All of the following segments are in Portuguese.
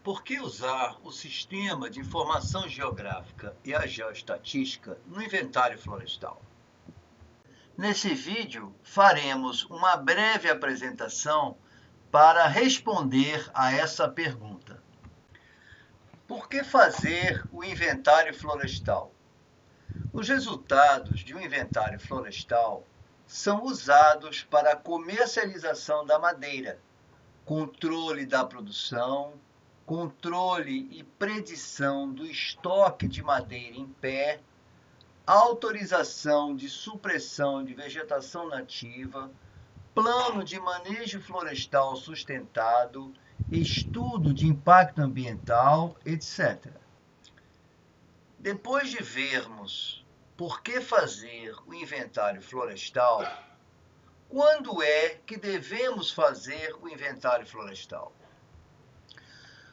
Por que usar o Sistema de Informação Geográfica e a Geoestatística no inventário florestal? Nesse vídeo, faremos uma breve apresentação para responder a essa pergunta. Por que fazer o inventário florestal? Os resultados de um inventário florestal são usados para a comercialização da madeira, controle da produção, controle e predição do estoque de madeira em pé, autorização de supressão de vegetação nativa, plano de manejo florestal sustentado, estudo de impacto ambiental, etc. Depois de vermos por que fazer o inventário florestal, quando é que devemos fazer o inventário florestal?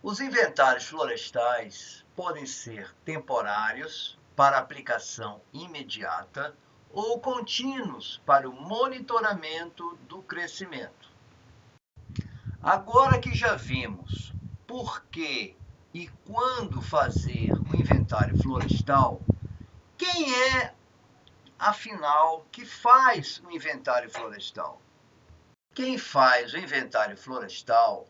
Os inventários florestais podem ser temporários, para aplicação imediata, ou contínuos, para o monitoramento do crescimento. Agora que já vimos por que e quando fazer o inventário florestal, quem é, afinal, que faz o inventário florestal? Quem faz o inventário florestal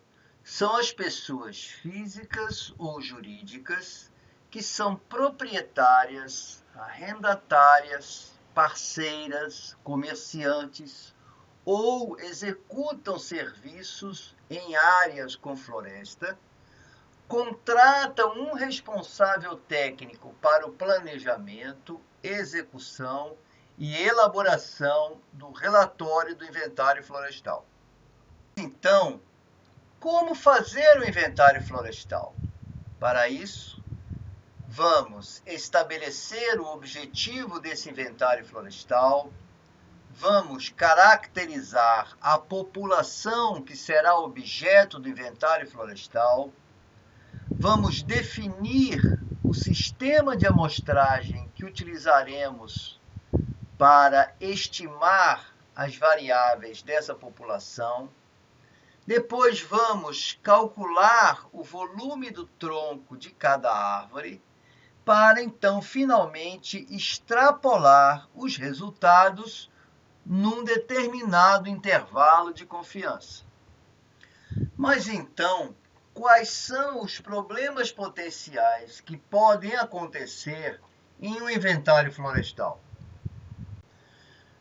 são as pessoas físicas ou jurídicas que são proprietárias, arrendatárias, parceiras, comerciantes ou executam serviços em áreas com floresta, contratam um responsável técnico para o planejamento, execução e elaboração do relatório do inventário florestal. Então, como fazer o inventário florestal? Para isso, vamos estabelecer o objetivo desse inventário florestal, vamos caracterizar a população que será objeto do inventário florestal, vamos definir o sistema de amostragem que utilizaremos para estimar as variáveis dessa população. Depois vamos calcular o volume do tronco de cada árvore, para então finalmente extrapolar os resultados num determinado intervalo de confiança. Mas então, quais são os problemas potenciais que podem acontecer em um inventário florestal?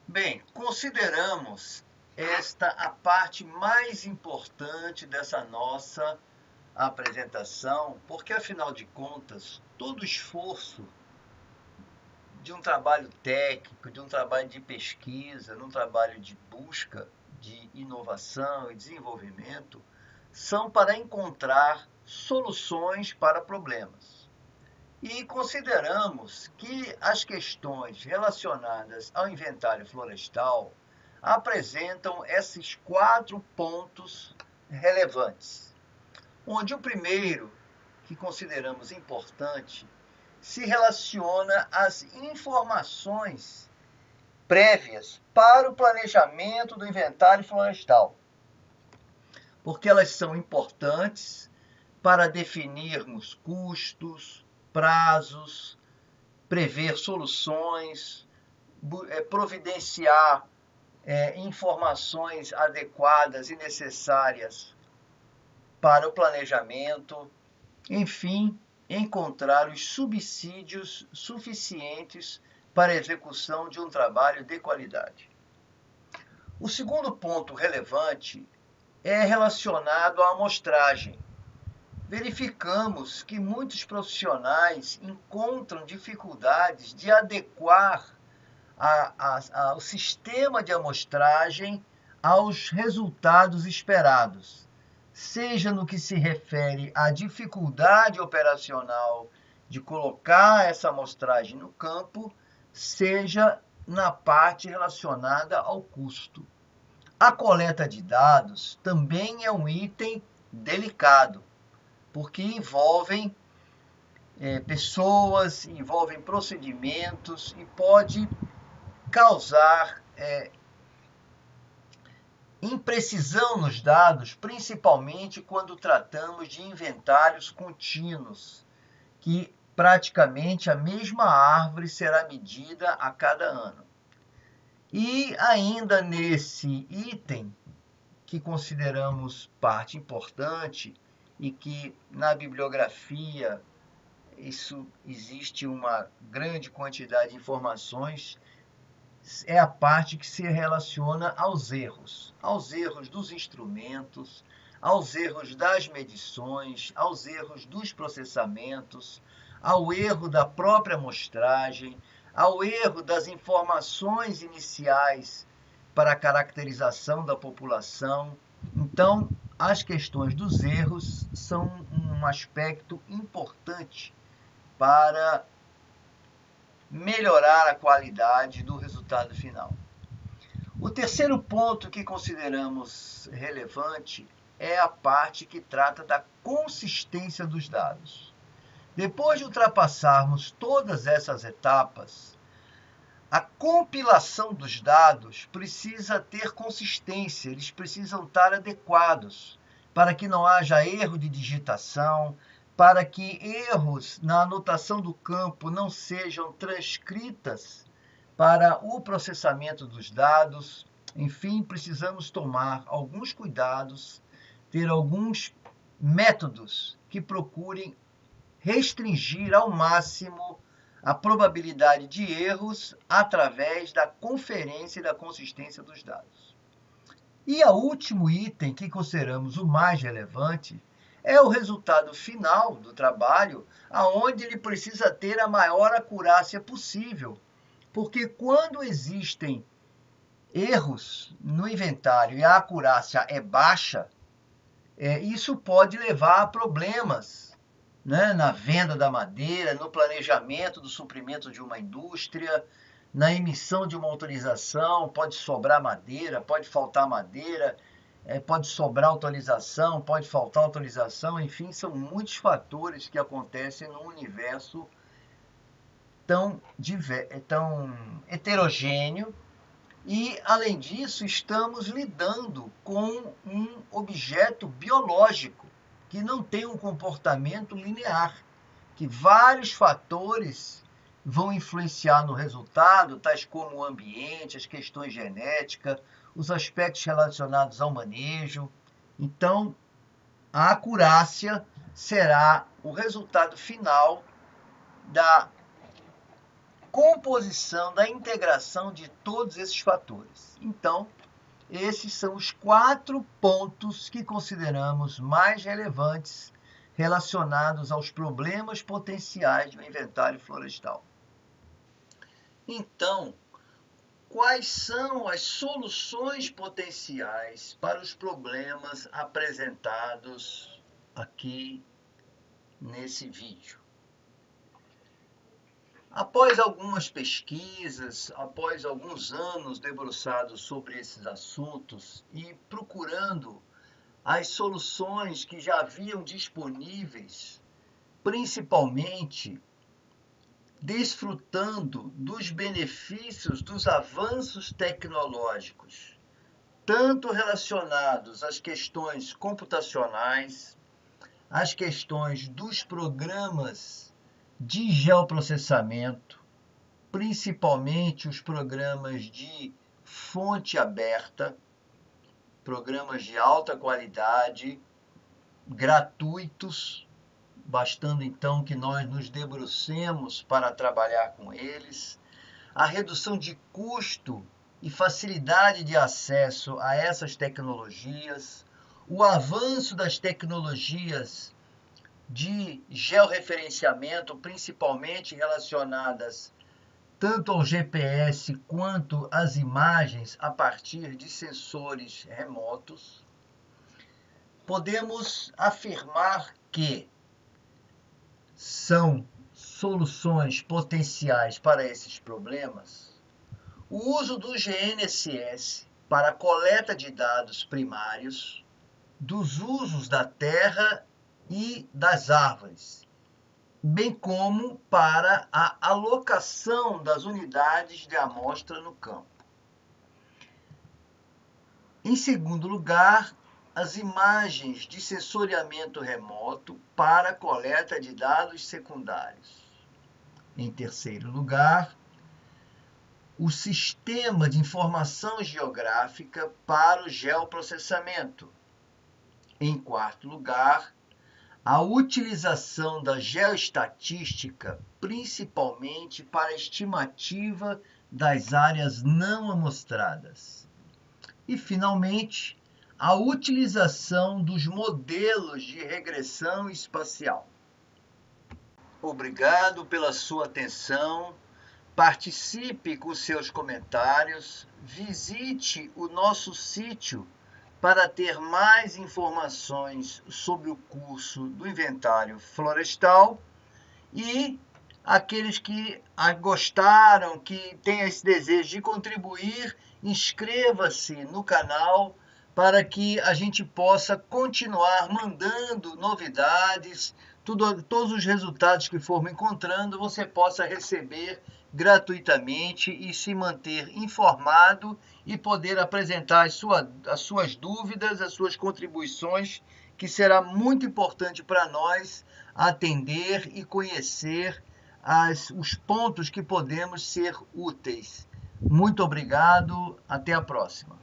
Bem, consideramos esta a parte mais importante dessa nossa apresentação, porque afinal de contas, todo esforço de um trabalho técnico, de um trabalho de pesquisa, de um trabalho de busca de inovação e desenvolvimento, são para encontrar soluções para problemas. E consideramos que as questões relacionadas ao inventário florestal apresentam esses 4 pontos relevantes, onde o primeiro, que consideramos importante, se relaciona às informações prévias para o planejamento do inventário florestal, porque elas são importantes para definirmos custos, prazos, prever soluções, providenciar informações adequadas e necessárias para o planejamento, enfim, encontrar os subsídios suficientes para a execução de um trabalho de qualidade. O segundo ponto relevante é relacionado à amostragem. Verificamos que muitos profissionais encontram dificuldades de adequar o sistema de amostragem aos resultados esperados, seja no que se refere à dificuldade operacional de colocar essa amostragem no campo, seja na parte relacionada ao custo. A coleta de dados também é um item delicado, porque envolvem pessoas, envolvem procedimentos e pode causar imprecisão nos dados, principalmente quando tratamos de inventários contínuos, que praticamente a mesma árvore será medida a cada ano. E ainda nesse item, que consideramos parte importante e que na bibliografia isso existe uma grande quantidade de informações, é a parte que se relaciona aos erros dos instrumentos, aos erros das medições, aos erros dos processamentos, ao erro da própria amostragem, ao erro das informações iniciais para a caracterização da população. Então, as questões dos erros são um aspecto importante para melhorar a qualidade do resultado final. O terceiro ponto que consideramos relevante é a parte que trata da consistência dos dados. Depois de ultrapassarmos todas essas etapas, a compilação dos dados precisa ter consistência, eles precisam estar adequados para que não haja erro de digitação, para que erros na anotação do campo não sejam transcritas para o processamento dos dados. Enfim, precisamos tomar alguns cuidados, ter alguns métodos que procurem restringir ao máximo a probabilidade de erros através da conferência e da consistência dos dados. E o último item que consideramos o mais relevante é o resultado final do trabalho, aonde ele precisa ter a maior acurácia possível, porque quando existem erros no inventário e a acurácia é baixa, isso pode levar a problemas, né, na venda da madeira, no planejamento do suprimento de uma indústria, na emissão de uma autorização, pode sobrar madeira, pode faltar madeira, pode sobrar autorização, pode faltar autorização, enfim, são muitos fatores que acontecem no universo tão heterogêneo. E, além disso, estamos lidando com um objeto biológico que não tem um comportamento linear, que vários fatores vão influenciar no resultado, tais como o ambiente, as questões genéticas, os aspectos relacionados ao manejo. Então, a acurácia será o resultado final da composição, da integração de todos esses fatores. Então, esses são os 4 pontos que consideramos mais relevantes relacionados aos problemas potenciais do inventário florestal. Então, quais são as soluções potenciais para os problemas apresentados aqui nesse vídeo? Após algumas pesquisas, após alguns anos debruçados sobre esses assuntos e procurando as soluções que já haviam disponíveis, principalmente desfrutando dos benefícios dos avanços tecnológicos, tanto relacionados às questões computacionais, às questões dos programas de geoprocessamento, principalmente os programas de fonte aberta, programas de alta qualidade, gratuitos, bastando então que nós nos debrucemos para trabalhar com eles, a redução de custo e facilidade de acesso a essas tecnologias, o avanço das tecnologias de georreferenciamento, principalmente relacionadas tanto ao GPS quanto às imagens a partir de sensores remotos, podemos afirmar que são soluções potenciais para esses problemas o uso do GNSS para a coleta de dados primários, dos usos da terra e das árvores, bem como para a alocação das unidades de amostra no campo. Em segundo lugar, as imagens de sensoriamento remoto para coleta de dados secundários. Em terceiro lugar, o sistema de informação geográfica para o geoprocessamento. Em quarto lugar, a utilização da geoestatística, principalmente para a estimativa das áreas não amostradas. E, finalmente, a utilização dos modelos de regressão espacial. Obrigado pela sua atenção. Participe com seus comentários. Visite o nosso sítio para ter mais informações sobre o curso do Inventário Florestal. E aqueles que gostaram, que têm esse desejo de contribuir, inscreva-se no canal para que a gente possa continuar mandando novidades, todos os resultados que formos encontrando, você possa receber gratuitamente e se manter informado e poder apresentar as suas dúvidas, as suas contribuições, que será muito importante para nós atender e conhecer os pontos que podemos ser úteis. Muito obrigado, até a próxima.